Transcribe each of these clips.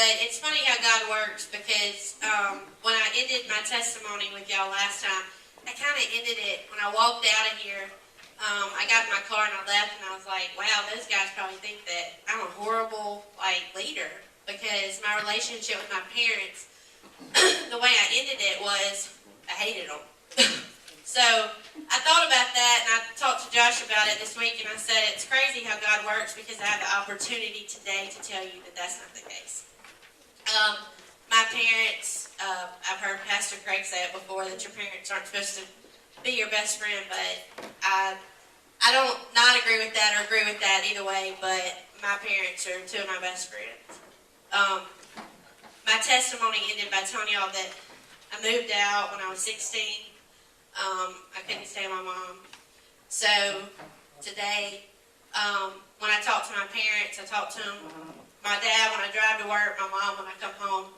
But it's funny how God works because when I ended my testimony with y'all last time, I kind of ended it when I walked out of here. I got in my car and I left, and I was like, wow, those guys probably think that I'm a horrible leader, because my relationship with my parents, the way I ended it was I hated them. So I thought about that, and I talked to Josh about it this week, and I said it's crazy how God works, because I have the opportunity today to tell you that that's not the case. My parents, I've heard Pastor Craig say it before, that your parents aren't supposed to be your best friend, but I don't not agree with that or agree with that either way, but my parents are two of my best friends. My testimony ended by telling y'all that I moved out when I was 16. I couldn't stand my mom. So today, when I talk to my parents, I talk to them, my dad when I drive to work, my mom when I come home,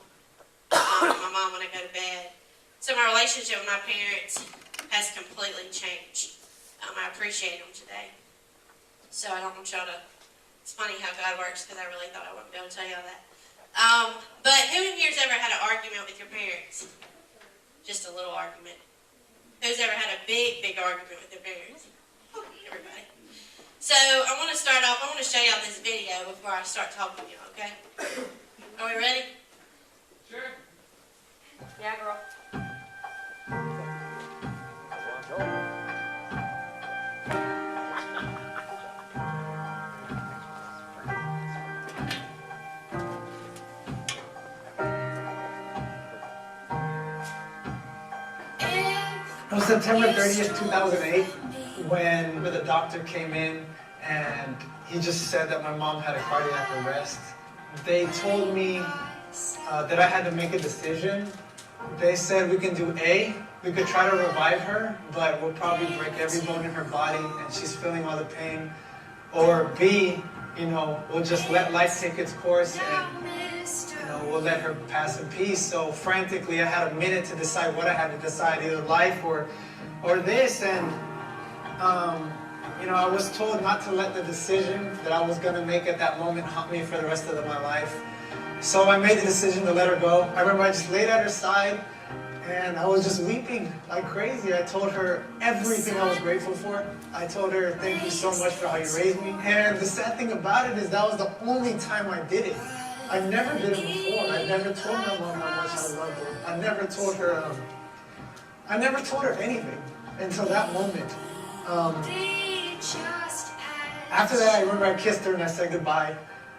my mom when I go to bed. So my relationship with my parents has completely changed. I appreciate them today. So I don't want y'all to, it's funny how God works, because I really thought I wouldn't be able to tell y'all that. But who in here's ever had an argument with your parents? Just a little argument. Who's ever had a big, big argument with their parents? Everybody. So I want to start off, I want to show y'all this video before I start talking to y'all, okay? Are we ready? Sure. Yeah, girl. It was September 30th, 2008, when the doctor came in and he just said that my mom had a cardiac arrest. They told me that I had to make a decision. They said we can do A, we could try to revive her, but we'll probably break every bone in her body and she's feeling all the pain. Or B, we'll just let life take its course and we'll let her pass in peace. So frantically, I had a minute to decide what I had to decide, either life or this. And I was told not to let the decision that I was going to make at that moment haunt me for the rest of my life. So I made the decision to let her go. I remember I just laid at her side and I was just weeping like crazy. I told her everything I was grateful for. I told her, thank you so much for how you raised me. And the sad thing about it is that was the only time I did it. I never did it before. I never told my mom how much I loved her. I never told her anything until that moment. After that, I remember I kissed her and I said goodbye.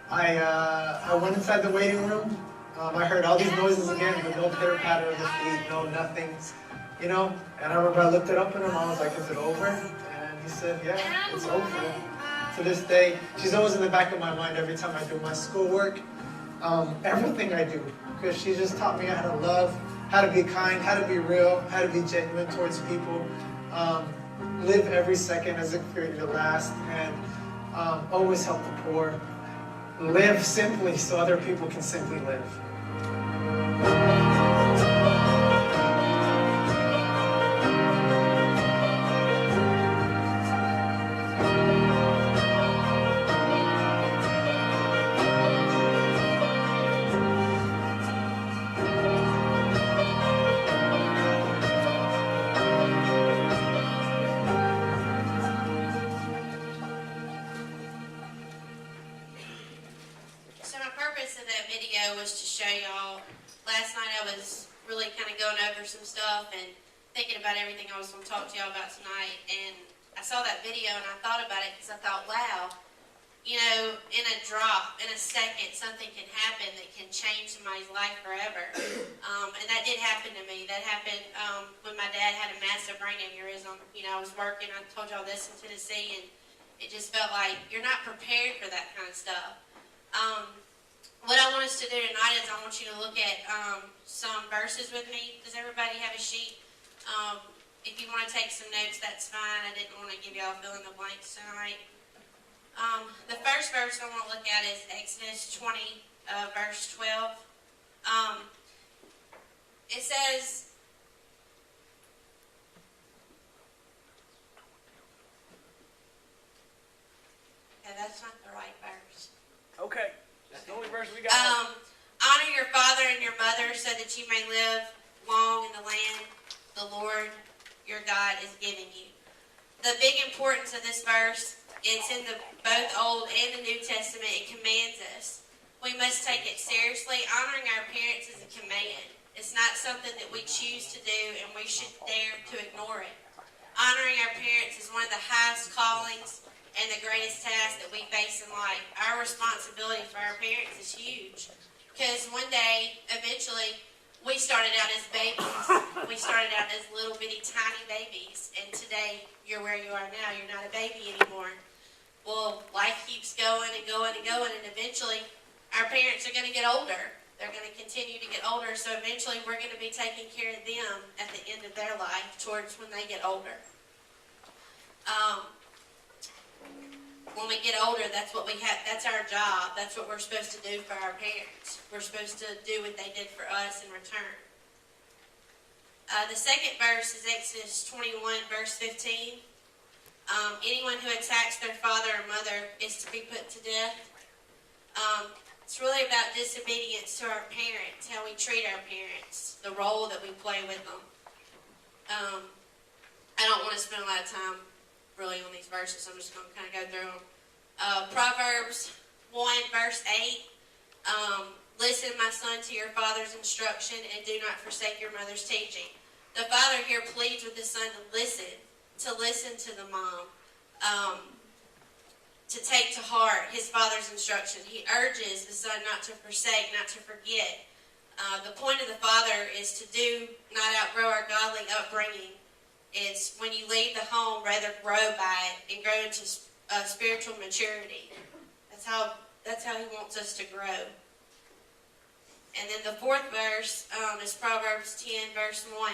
I went inside the waiting room. I heard all these noises again, but no pitter-patter of the feet, no nothing, And I remember I looked it up at him. I was like, is it over? And he said, yeah, it's over. To this day, she's always in the back of my mind every time I do my schoolwork. Everything I do, because she just taught me how to love, how to be kind, how to be real, how to be genuine towards people, live every second as if you're your last, and always help the poor, live simply so other people can simply live. Was to show y'all, last night I was really kind of going over some stuff and thinking about everything I was going to talk to y'all about tonight, and I saw that video and I thought about it because I thought, wow, in a drop, in a second, something can happen that can change somebody's life forever. And that did happen to me. That happened when my dad had a massive brain aneurysm. I was working, I told y'all this, in Tennessee, and it just felt like you're not prepared for that kind of stuff. What I want us to do tonight is I want you to look at some verses with me. Does everybody have a sheet? If you want to take some notes, that's fine. I didn't want to give y'all fill in the blanks tonight. The first verse I want to look at is Exodus 20, verse 12. It says, okay, that's not the right verse. Okay. That's the only verse we got. Honor your father and your mother so that you may live long in the land the Lord your God is giving you. The big importance of this verse, it's in both Old and the New Testament. It commands us. We must take it seriously. Honoring our parents is a command. It's not something that we choose to do, and we should dare to ignore it. Honoring our parents is one of the highest callings and the greatest task that we face in life. Our responsibility for our parents is huge. Because one day, eventually, we started out as babies. We started out as little bitty tiny babies. And today, you're where you are now. You're not a baby anymore. Well, life keeps going and going and going. And eventually, our parents are going to get older. They're going to continue to get older. So eventually, we're going to be taking care of them at the end of their life towards when they get older. When we get older, that's what we have. That's our job. That's what we're supposed to do for our parents. We're supposed to do what they did for us in return. The second verse is Exodus 21, verse 15. Anyone who attacks their father or mother is to be put to death. It's really about disobedience to our parents, how we treat our parents, the role that we play with them. I don't want to spend a lot of time really on these verses. I'm just going to kind of go through them. Proverbs 1, verse 8. Listen, my son, to your father's instruction, and do not forsake your mother's teaching. The father here pleads with the son to listen to the mom, to take to heart his father's instruction. He urges the son not to forsake, not to forget. The point of the father is to not outgrow our godly upbringing. It's when you leave the home, rather grow by it and grow into spiritual maturity. That's how he wants us to grow. And then the fourth verse is Proverbs 10, verse 1.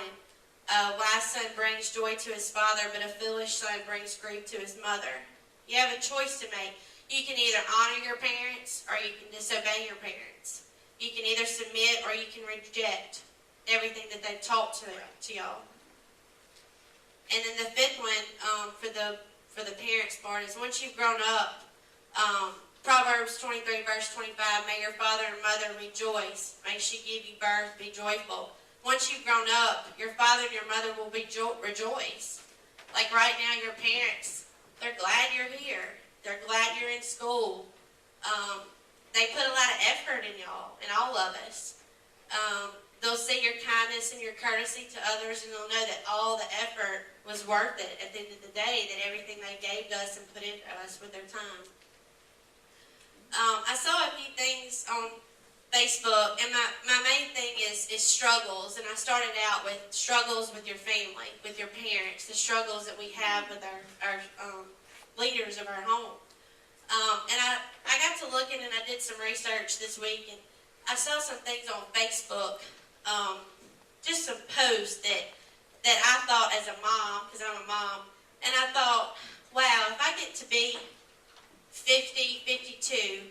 A wise son brings joy to his father, but a foolish son brings grief to his mother. You have a choice to make. You can either honor your parents or you can disobey your parents. You can either submit or you can reject everything that they've taught to y'all. And then the fifth one for the parents part is once you've grown up, Proverbs 23, verse 25, may your father and mother rejoice. May she give you birth, be joyful. Once you've grown up, your father and your mother will rejoice. Like right now, your parents, they're glad you're here. They're glad you're in school. They put a lot of effort in y'all, in all of us. They'll see your kindness and your courtesy to others, and they'll know that all the effort was worth it at the end of the day, that everything they gave to us and put into us with their time. I saw a few things on Facebook, and my main thing is struggles, and I started out with struggles with your family, with your parents, the struggles that we have with our leaders of our home. And I got to looking, and I did some research this week, and I saw some things on Facebook, just some posts that I thought as a mom, because I'm a mom, and I thought, wow, if I get to be 50, 52,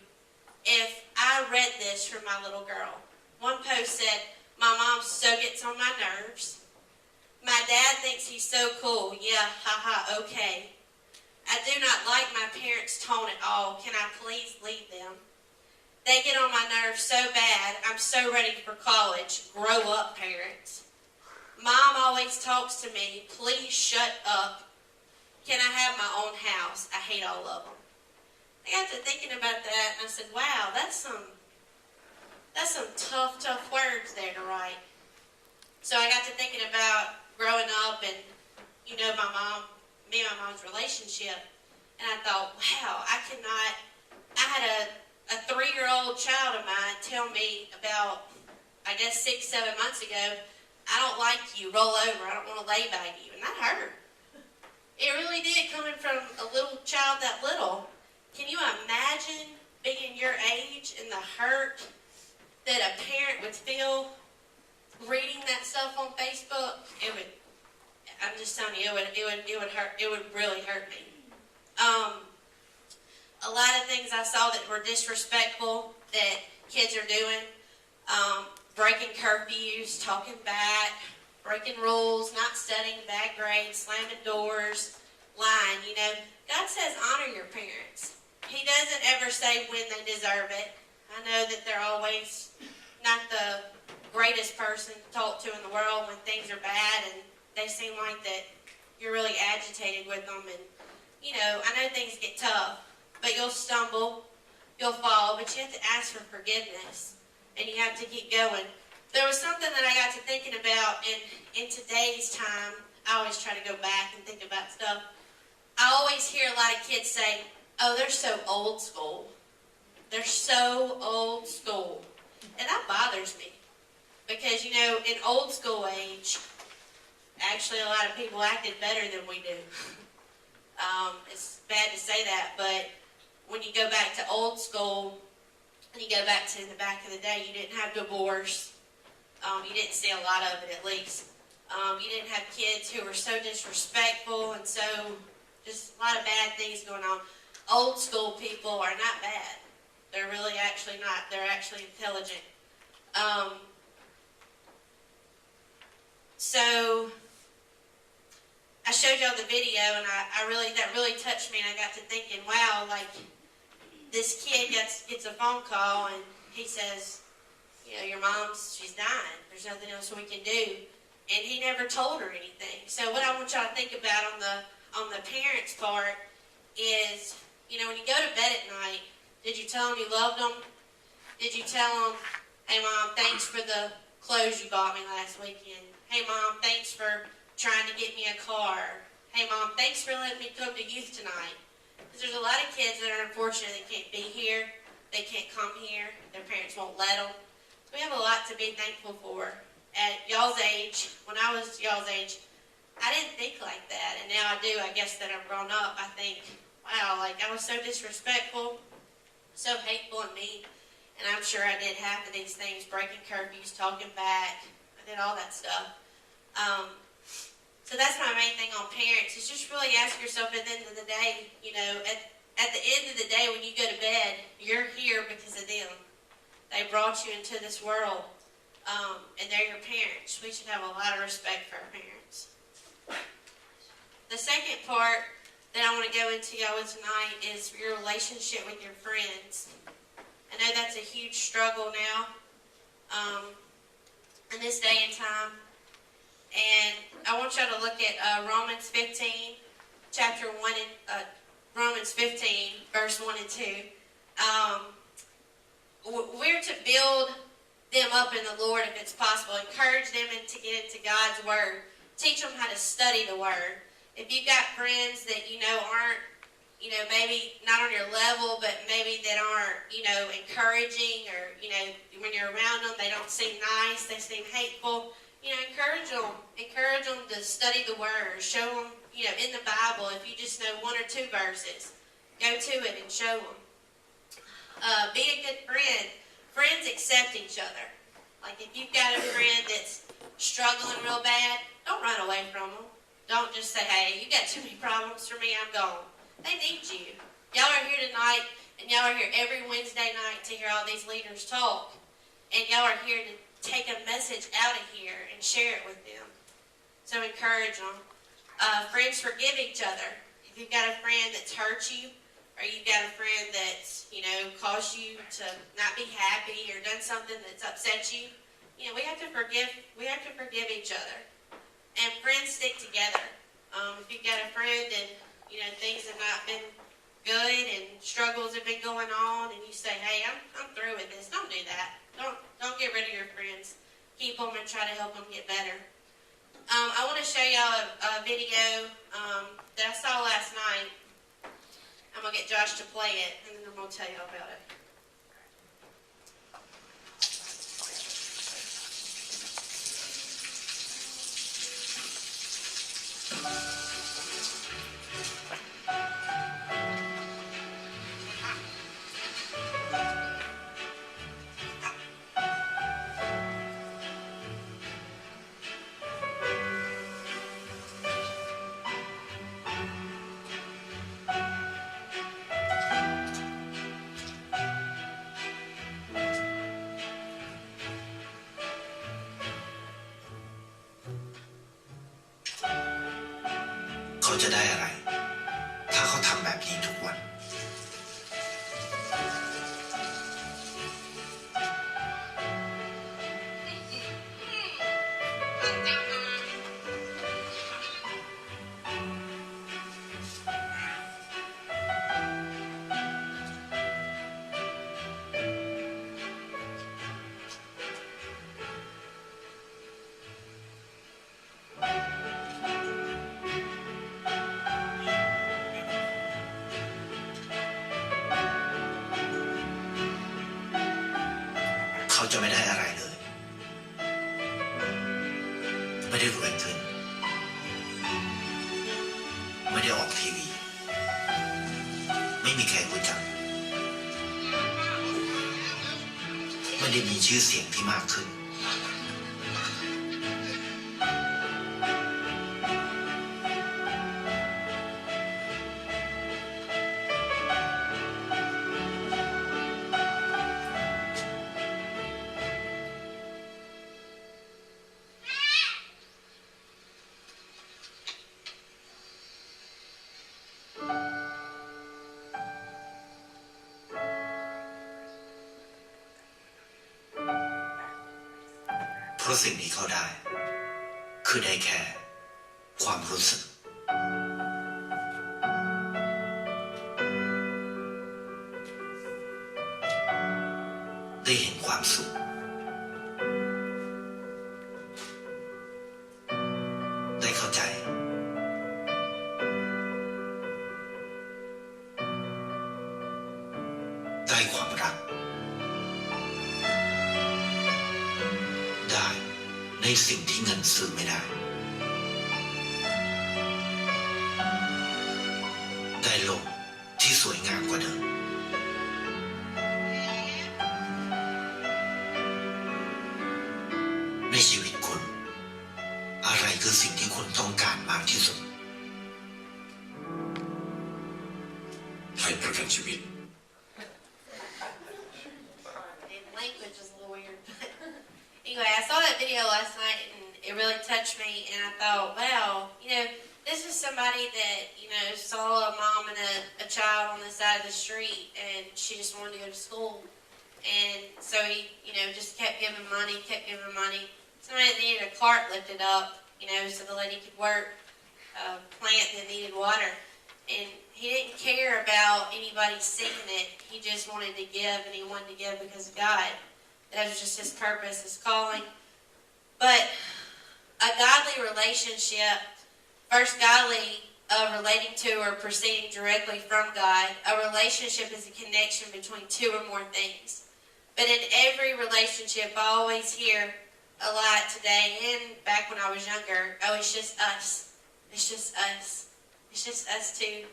if I read this for my little girl. One post said, my mom so gets on my nerves. My dad thinks he's so cool. Yeah, haha, okay. I do not like my parents' tone at all. Can I please leave them? They get on my nerves so bad. I'm so ready for college. Grow up, parents. Mom always talks to me. Please shut up. Can I have my own house? I hate all of them. I got to thinking about that, and I said, wow, that's some tough words there to write. So I got to thinking about growing up and, me and my mom's relationship, and I thought, wow, I had a 3-year-old child of mine tell me about, I guess 6-7 months ago, I don't like you, roll over, I don't want to lay by you, and that hurt. It really did, coming from a little child that little. Can you imagine being your age and the hurt that a parent would feel reading that stuff on Facebook? I'm just telling you, it would hurt. It would really hurt me. A lot of things I saw that were disrespectful that kids are doing, breaking curfews, talking back, breaking rules, not studying, bad grades, slamming doors, lying. God says honor your parents. He doesn't ever say when they deserve it. I know that they're always not the greatest person to talk to in the world when things are bad and they seem like that you're really agitated with them. And, you know, I know things get tough, but you'll stumble, you'll fall, but you have to ask for forgiveness, and you have to keep going. There was something that I got to thinking about in today's time. I always try to go back and think about stuff. I always hear a lot of kids say, oh, they're so old school. They're so old school. And that bothers me. Because, you know, in old school age, actually a lot of people acted better than we do. It's bad to say that, but when you go back to old school, and you go back to the back of the day, you didn't have divorce. You didn't see a lot of it, at least. You didn't have kids who were so disrespectful and so just a lot of bad things going on. Old school people are not bad. They're really actually not. They're actually intelligent. So I showed y'all the video, and that really touched me, and I got to thinking, wow, like this kid gets a phone call, and he says, you know, your mom's, she's dying. There's nothing else we can do. And he never told her anything. So what I want y'all to think about on the parents' part is, you know, when you go to bed at night, did you tell them you loved them? Did you tell them, hey, Mom, thanks for the clothes you bought me last weekend? Hey, Mom, thanks for trying to get me a car. Hey, Mom, thanks for letting me come to youth tonight. Because there's a lot of kids that are unfortunate they can't be here. They can't come here. Their parents won't let them. So we have a lot to be thankful for. At y'all's age, when I was y'all's age, I didn't think like that. And now I do. I guess that I'm grown up. I think, wow, like I was so disrespectful, so hateful and mean. And I'm sure I did half of these things, breaking curfews, talking back. I did all that stuff. So that's my main thing on parents, is just really ask yourself at the end of the day, you know, at the end of the day when you go to bed, you're here because of them. They brought you into this world, and they're your parents. We should have a lot of respect for our parents. The second part that I want to go into y'all with tonight is your relationship with your friends. I know that's a huge struggle now in this day and time. And I want y'all to look at Romans 15, chapter 1, and Romans 15, verse 1 and 2. We're to build them up in the Lord if it's possible. Encourage them to get into God's Word. Teach them how to study the Word. If you've got friends that you know aren't, you know, maybe not on your level, but maybe that aren't, you know, encouraging, or, you know, when you're around them, they don't seem nice, they seem hateful. You know, encourage them to study the Word. Show them, you know, in the Bible, if you just know one or two verses, go to it and show them. Be a good friend. Friends accept each other. Like if you've got a friend that's struggling real bad, don't run away from them. Don't just say, hey, you got too many problems for me, I'm gone. They need you. Y'all are here tonight, and y'all are here every Wednesday night to hear all these leaders talk. And y'all are here to take a message out of here and share it with them. So encourage them. Friends forgive each other. If you've got a friend that's hurt you, or you've got a friend that's, you know, caused you to not be happy or done something that's upset you, you know, we have to forgive each other. And friends stick together. If you've got a friend and, you know, things have not been good and struggles have been going on, and you say, hey, I'm through with this, don't do that. Don't get rid of your friends. Keep them and try to help them get better. I want to show y'all a video that I saw last night. I'm going to get Josh to play it, and then I'm going to tell y'all about it.เขาจะได้อะไรถ้าเขาทำแบบนี้ทุกวัน ได้รวยขึ้นไม่ได้ออกทีวีไม่มีใครรู้จักไม่ได้มีชื่อเสียงที่มากขึ้นเพราะสิ่งนี้เขาได้คือได้แค่ความรู้สึกได้เห็นความสุขได้เข้าใจได้ความรักได้ในสิ่งที่เงินซื้อไม่ได้ได้โลกที่สวยงามกว่าเดิมในชีวิตคุณอะไรคือสิ่งที่คุณต้องการมากที่สุดไทยประกันชีวิต The language is a little weird, but anyway, I saw that video last night and it really touched me. And I thought, wow, this is somebody that saw a mom and a child on the side of the street, and she just wanted to go to school, and so he, just kept giving money. Somebody that needed a cart lifted up, so the lady could work a plant that needed water. And he didn't care about anybody seeing it. He just wanted to give, and he wanted to give because of God. That was just his purpose, his calling. But a godly relationship, first godly, relating to or proceeding directly from God, a relationship is a connection between two or more things. But in every relationship, I always hear a lot today and back when I was younger, oh, it's just us. It's just us. It's just us two.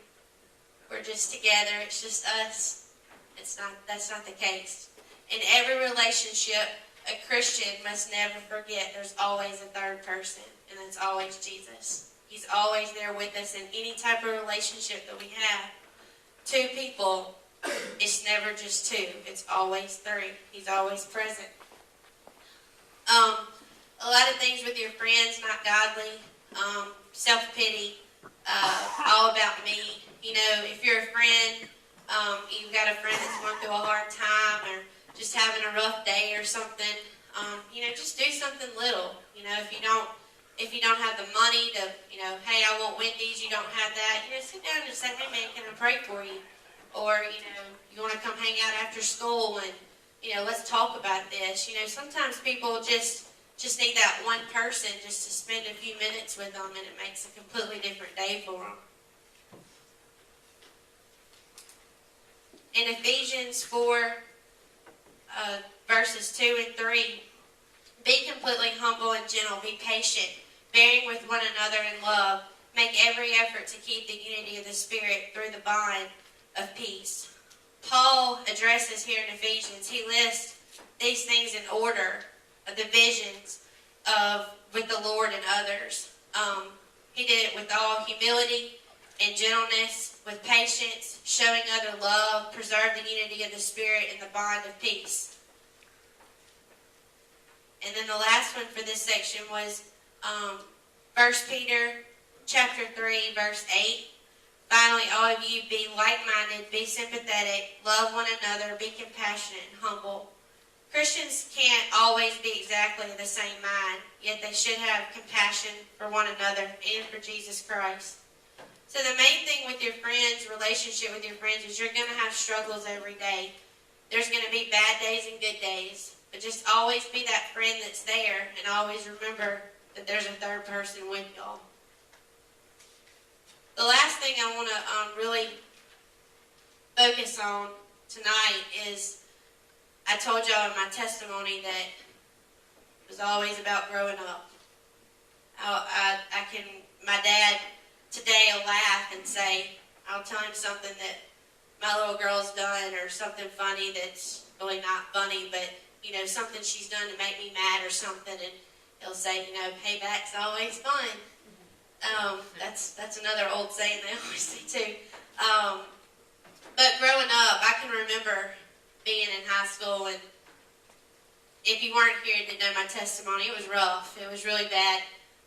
We're just together. It's just us. That's not the case. In every relationship, a Christian must never forget there's always a third person, and that's always Jesus. He's always there with us in any type of relationship that we have. Two people, it's never just two. It's always three. He's always present. A lot of things with your friends, not godly, self-pity, all about me. If you're a friend, you've got a friend that's going through a hard time or just having a rough day or something, just do something little. If you don't have the money to, hey, I want Wendy's, you don't have that, sit down and say, hey, man, can I pray for you? Or, you want to come hang out after school and, let's talk about this. Sometimes people just need that one person just to spend a few minutes with them, and it makes a completely different day for them. In Ephesians 4, verses 2 and 3, be completely humble and gentle, be patient, bearing with one another in love, make every effort to keep the unity of the Spirit through the bond of peace. Paul addresses here in Ephesians, he lists these things in order of the visions with the Lord and others. He did it with all humility and gentleness, with patience, showing other love, preserve the unity of the Spirit and the bond of peace. And then the last one for this section was 1 Peter chapter 3, verse 8. Finally, all of you be like-minded, be sympathetic, love one another, be compassionate and humble. Christians can't always be exactly the same mind, yet they should have compassion for one another and for Jesus Christ. So the main thing with your friends, relationship with your friends, is you're going to have struggles every day. There's going to be bad days and good days. But just always be that friend that's there, and always remember that there's a third person with y'all. The last thing I want to really focus on tonight is, I told y'all in my testimony that it was always about growing up. My dad today will laugh and say, I'll tell him something that my little girl's done or something funny that's really not funny, but, something she's done to make me mad or something, and he'll say, payback's always fun. That's another old saying they always say too. But growing up, I can remember being in high school, and if you weren't here and didn't know my testimony, it was rough. It was really bad.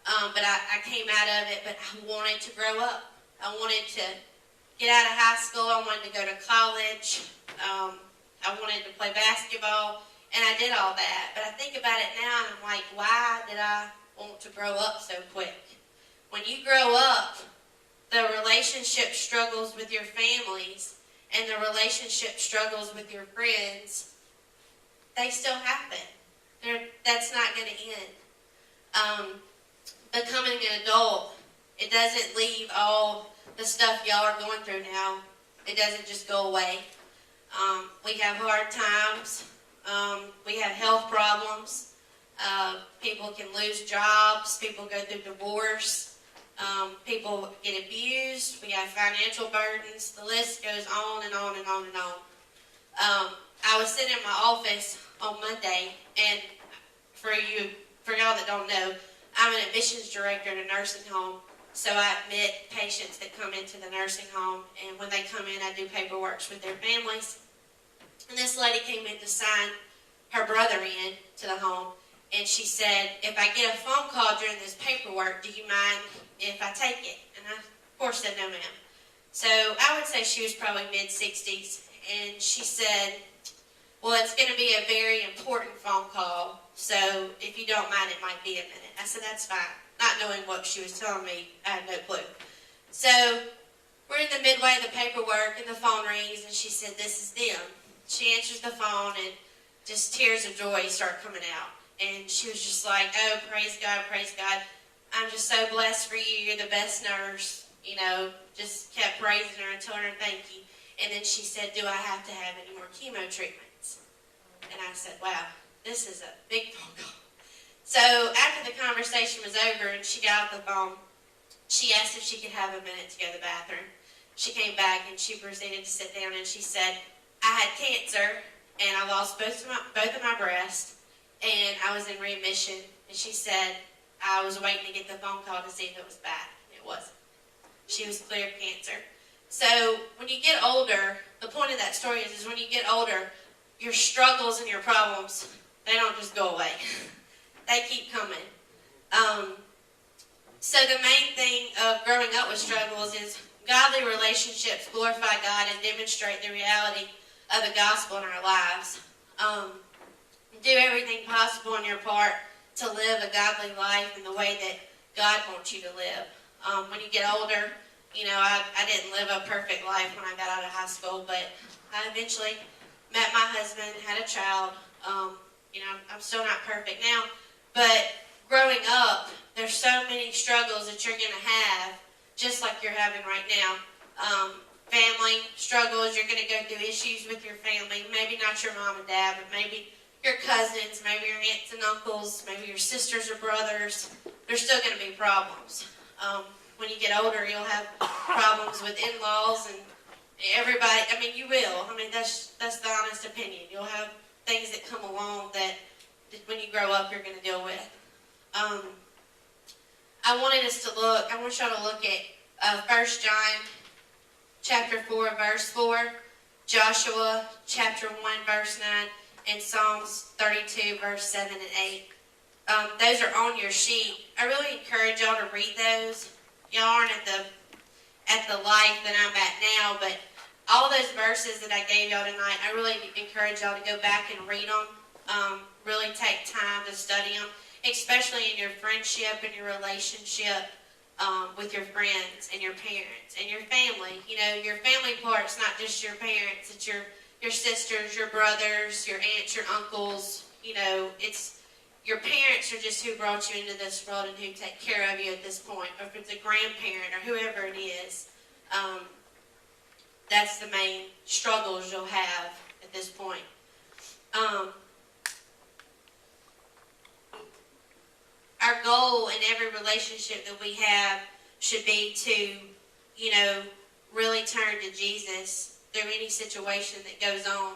But I came out of it, but I wanted to grow up. I wanted to get out of high school. I wanted to go to college. I wanted to play basketball, and I did all that. But I think about it now, and I'm like, why did I want to grow up so quick? When you grow up, the relationship struggles with your families and the relationship struggles with your friends, they still happen. That's not going to end. Becoming an adult, it doesn't leave all the stuff y'all are going through now. It doesn't just go away. We have hard times. We have health problems. People can lose jobs. People go through divorce. People get abused. We have financial burdens. The list goes on and on and on and on. I was sitting in my office on Monday, and for y'all that don't know, I'm an admissions director at a nursing home, so I admit patients that come into the nursing home, and when they come in, I do paperwork with their families. And this lady came in to sign her brother in to the home, and she said, if I get a phone call during this paperwork, do you mind if I take it? And I, of course, said no, ma'am. So I would say she was probably mid-60s, and she said, well, it's going to be a very important phone call, so if you don't mind, it might be a minute. I said, that's fine. Not knowing what she was telling me, I had no clue. So we're in the midway of the paperwork, and the phone rings, and she said, this is them. She answers the phone, and just tears of joy start coming out. And she was just like, oh, praise God, praise God. I'm just so blessed for you. You're the best nurse. Just kept praising her and telling her thank you. And then she said, do I have to have any more chemo treatments? And I said, wow, this is a big phone call. So after the conversation was over and she got off the phone, she asked if she could have a minute to go to the bathroom. She came back and she proceeded to sit down, and she said, I had cancer and I lost both of my breasts, and I was in remission. And she said, I was waiting to get the phone call to see if it was bad. It wasn't. She was clear of cancer. So when you get older, the point of that story is when you get older, your struggles and your problems, they don't just go away. They keep coming. So the main thing of growing up with struggles is godly relationships glorify God and demonstrate the reality of the gospel in our lives. Do everything possible on your part to live a godly life in the way that God wants you to live. When you get older, I didn't live a perfect life when I got out of high school, but I eventually met my husband, had a child. I'm still not perfect now, but growing up, there's so many struggles that you're going to have, just like you're having right now. Family struggles, you're going to go through issues with your family, maybe not your mom and dad, but maybe your cousins, maybe your aunts and uncles, maybe your sisters or brothers. There's still going to be problems. When you get older, you'll have problems with in-laws and everybody. You will. That's the honest opinion. You'll have things that come along that when you grow up, you're going to deal with. I want y'all to look at 1 John chapter 4, verse 4, Joshua chapter 1, verse 9, and Psalms 32, verse 7 and 8. Those are on your sheet. I really encourage y'all to read those. Y'all aren't at the life that I'm at now, but all those verses that I gave y'all tonight, I really encourage y'all to go back and read them. Really take time to study them, especially in your friendship and your relationship with your friends and your parents and your family. Your family part's not just your parents; it's your sisters, your brothers, your aunts, your uncles. It's your parents are just who brought you into this world and who take care of you at this point. Or if it's a grandparent or whoever it is, that's the main struggles you'll have at this point. Our our goal in every relationship that we have should be to, really turn to Jesus through any situation that goes on.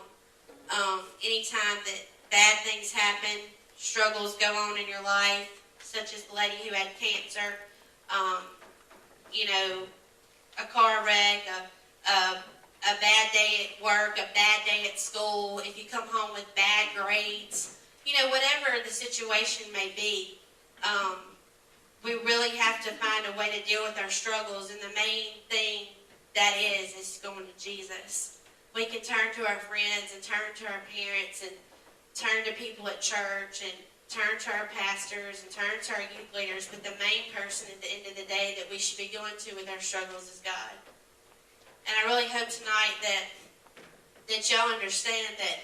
Anytime that bad things happen, struggles go on in your life, such as the lady who had cancer, a car wreck, a bad day at work, a bad day at school, if you come home with bad grades, whatever the situation may be, we really have to find a way to deal with our struggles, and the main thing that is going to Jesus. We can turn to our friends and turn to our parents and turn to people at church and turn to our pastors and turn to our youth leaders, but the main person at the end of the day that we should be going to with our struggles is God. And I really hope tonight that y'all understand that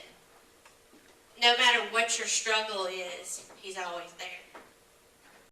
no matter what your struggle is, He's always there.